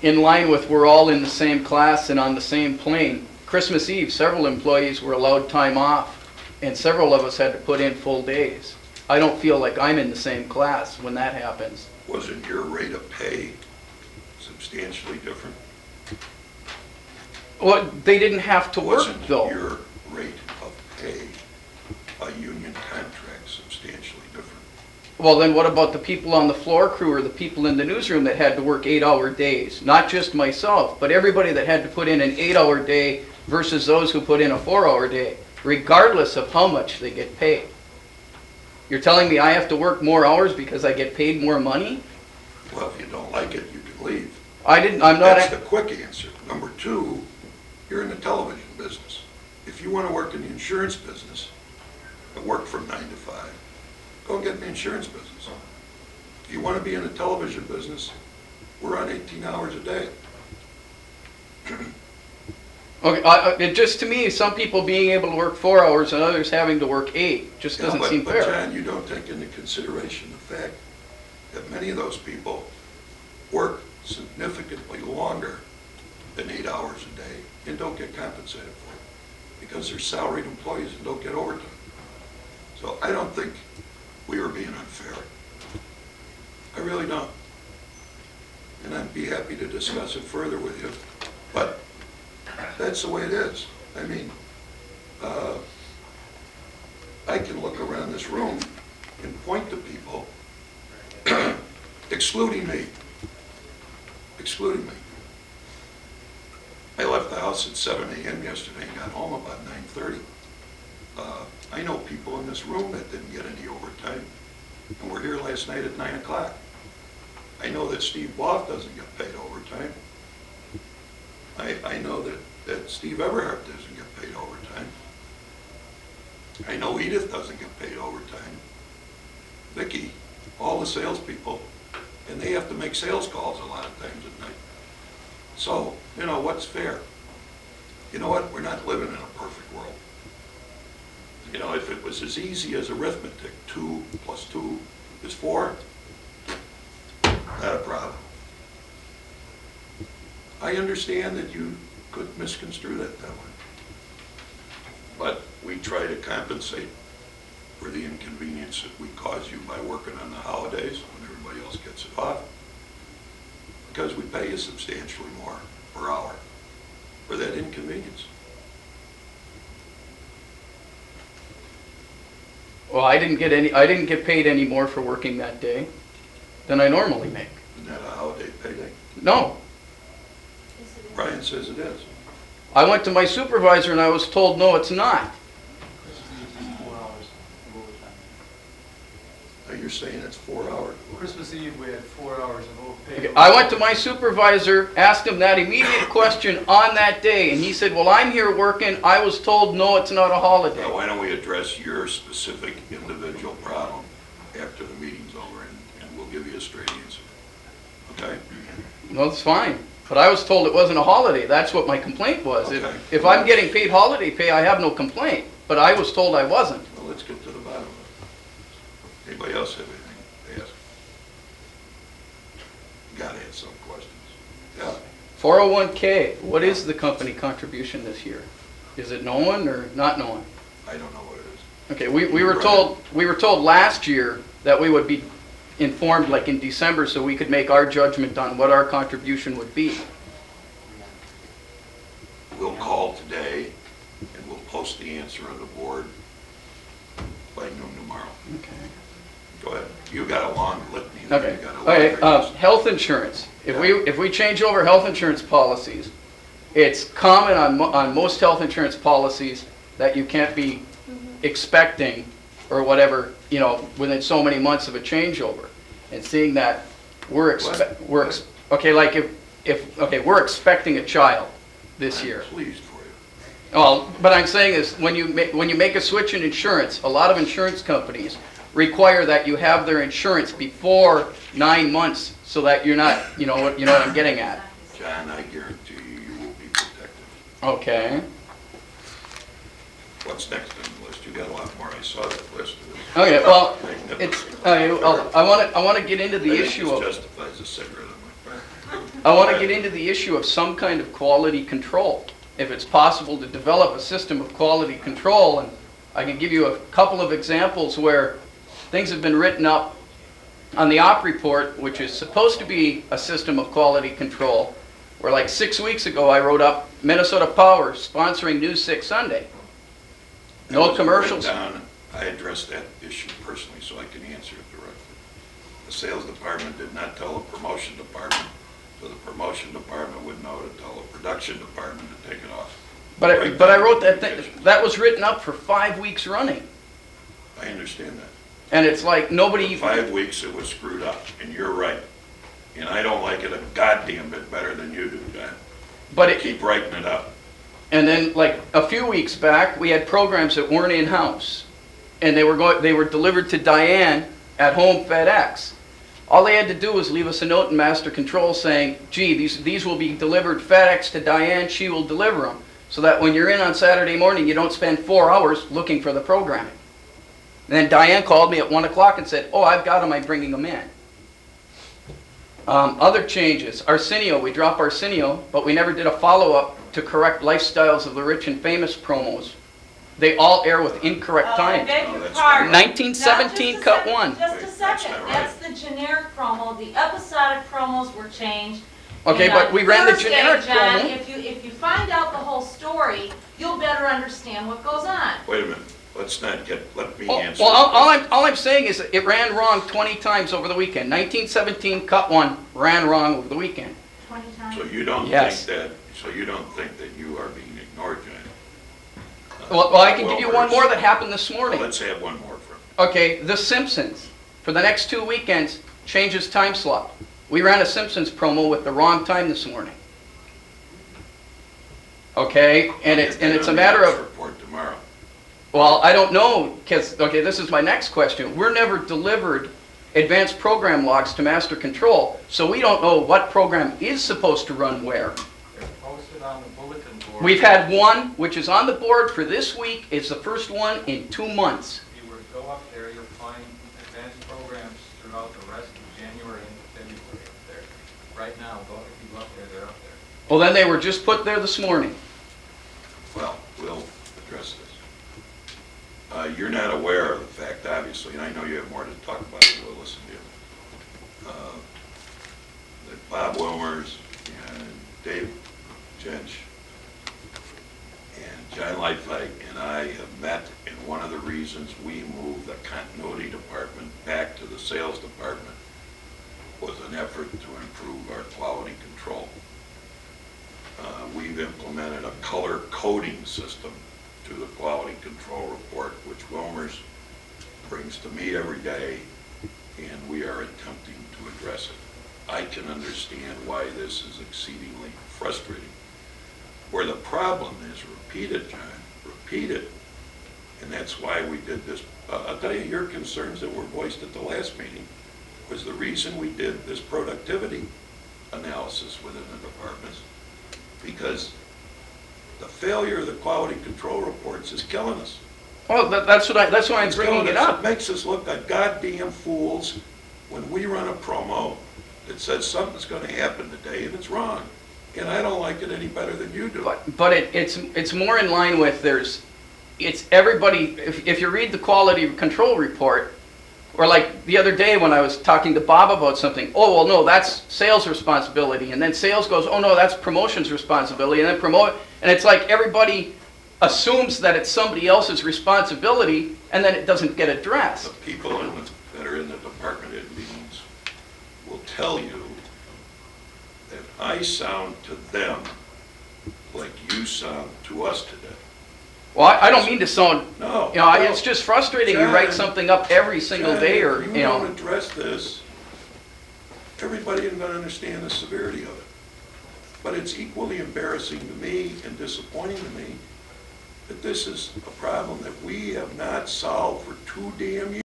in line with we're all in the same class and on the same plane, Christmas Eve, several employees were allowed time off, and several of us had to put in full days. I don't feel like I'm in the same class when that happens. Wasn't your rate of pay substantially different? Well, they didn't have to work, Wasn't though. your rate of pay, a union contract, substantially different? Well, then what about the people on the floor crew or the people in the newsroom that had to work 8-hour days? Not just myself, but everybody that had to put in an 8-hour day versus those who put in a 4-hour day, regardless of how much they get paid. You're telling me I have to work more hours because I get paid more money? Well, if you don't like it, you can leave. I'm not. That's the quick answer. Number two, you're in the television business. If you want to work in the insurance business and work from 9 to 5, go and get in the insurance business. If you want to be in the television business, we're on 18 hours a day. Okay, it just to me, some people being able to work 4 hours and others having to work 8 just doesn't seem fair. But John, you don't take into consideration the fact that many of those people work significantly longer than 8 hours a day and don't get compensated for it because they're salaried employees and don't get overtime. So I don't think we were being unfair. I really don't. And I'd be happy to discuss it further with you. But that's the way it is. I mean, I can look around this room and point to people, excluding me. I left the house at 7 a.m. yesterday and got home about 9:30. I know people in this room that didn't get any overtime and were here last night at 9 o'clock. I know that Steve Boff doesn't get paid overtime. I know that Steve Everhart doesn't get paid overtime. I know Edith doesn't get paid overtime. Vicki, all the salespeople, and they have to make sales calls a lot of times at night. So, what's fair? You know what? We're not living in a perfect world. If it was as easy as arithmetic, 2 plus 2 is 4, not a problem. I understand that you could misconstrue that way. But we try to compensate for the inconvenience that we cause you by working on the holidays when everybody else gets it off. Because we pay you substantially more per hour for that inconvenience. Well, I didn't get paid any more for working that day than I normally make. Isn't that a holiday payday? No. Brian says it is. I went to my supervisor and I was told, no, it's not. Now you're saying it's 4 hours. Christmas Eve, we had 4 hours of overpay. Okay, I went to my supervisor, asked him that immediate question on that day, and he said, well, I'm here working. I was told, no, it's not a holiday. Now, why don't we address your specific individual problem after the meeting's over, and we'll give you a straight answer. Okay? No, it's fine. But I was told it wasn't a holiday. That's what my complaint was. Okay. If I'm getting paid holiday pay, I have no complaint. But I was told I wasn't. Well, let's get to the bottom of it. Anybody else have anything to ask? You gotta have some questions. Yeah. 401k, what is the company contribution this year? Is it known or not known? I don't know what it is. Okay, we were told last year that we would be informed like in December so we could make our judgment on what our contribution would be. We'll call today and we'll post the answer on the board by noon tomorrow. Okay. Go ahead. You got a long litany. Okay. You got a Okay. long list. Health insurance. If we change over health insurance policies, it's common on most health insurance policies that you can't be expecting or whatever, within so many months of a changeover. And seeing that we're expecting a child this year. I'm pleased for you. Well, but I'm saying is when you make a switch in insurance, a lot of insurance companies require that you have their insurance before 9 months so that you're not, you know what I'm getting at. John, I guarantee you will be protected. Okay. What's next on the list? You got a lot more. I saw that list. Okay, well, Magnificent. it's, I want to get into the I think issue this of, justifies a cigarette on my I want to get into the issue of some kind of quality control. If it's possible to develop a system of quality control, and I can give you a couple of examples where things have been written up on the op report, which is supposed to be a system of quality control, where like 6 weeks ago I wrote up Minnesota Power sponsoring News 6 Sunday. That No was commercials. written down. I addressed that issue personally, so I can answer it directly. The sales department did not tell the promotion department, so the promotion department would know to tell the production department to take it off. But I wrote that was written up for 5 weeks running. I understand that. And it's like nobody... For 5 weeks it was screwed up, and you're right. And I don't like it a goddamn bit better than you do, John. But it, Keep writing it up. and then like a few weeks back, we had programs that weren't in-house. And they were delivered to Diane at home FedEx. All they had to do was leave us a note in Master Control saying, gee, these will be delivered FedEx to Diane, she will deliver them. So that when you're in on Saturday morning, you don't spend 4 hours looking for the programming. And then Diane called me at 1 o'clock and said, oh, I've got them, I'm bringing them in. Other changes, Arsenio, we drop Arsenio, but we never did a follow-up to correct Lifestyles of the Rich and Famous promos. They all air with incorrect I times. beg No, your that's pardon. not- 1917 Now, cut 1. Just a Wait, that's second, not that's the generic promo, the episodic promos were changed. Okay, And but on we ran the Thursday, generic John, promo. if you find out the whole story, you'll better understand what goes on. Wait a minute, let me Well, answer. all I'm saying is it ran wrong 20 times over the weekend. 1917 cut 1 ran wrong over the weekend. 20 times? So you don't Yes. think that you are being ignored, John? Well, I can give you one more that happened this morning. Let's have one more from. Okay, The Simpsons, for the next 2 weekends, changes time slot. We ran a Simpsons promo with the wrong time this morning. Okay, and it's a matter of, Report tomorrow. well, I don't know, because, okay, this is my next question. We're never delivered advanced program logs to Master Control, so we don't know what program is supposed to run where. They're posted on the bulletin board. We've had one, which is on the board for this week. It's the first one in 2 months. If you were to go up there, you'll find advanced programs throughout the rest of January into February up there. Right now, if you go up there, they're up there. Well, then they were just put there this morning. Well, we'll address this. You're not aware of the fact, obviously, and I know you have more to talk about, so we'll listen to you. That Bob Wilmers and Dave Jench and John Lightflag and I have met, and one of the reasons we moved the continuity department back to the sales department was an effort to improve our quality control. We've implemented a color coding system to the quality control report, which Wilmers brings to me every day, and we are attempting to address it. I can understand why this is exceedingly frustrating. Where the problem is, repeat it, John, repeat it. And that's why we did this. I'll tell you, your concerns that were voiced at the last meeting was the reason we did this productivity analysis within the departments, because the failure of the quality control reports is killing us. Well, that's why I'm It's bringing killing it us. up. It makes us look like goddamn fools when we run a promo that says something's gonna happen today and it's wrong. And I don't like it any better than you do. But it's more in line with it's everybody, if you read the quality control report, or like the other day when I was talking to Bob about something, oh, well, no, that's sales responsibility. And then sales goes, oh, no, that's promotion's responsibility. And then and it's like everybody assumes that it's somebody else's responsibility, and then it doesn't get The addressed. people that are in the department head meetings will tell you that I sound to them like you sound to us today. Well, I don't mean to sound, No. it's just frustrating. You write John, something up every single John, day, or, if you you don't know. address this, everybody isn't going to understand the severity of it. But it's equally embarrassing to me and disappointing to me that this is a problem that we have not solved for 2 damn years.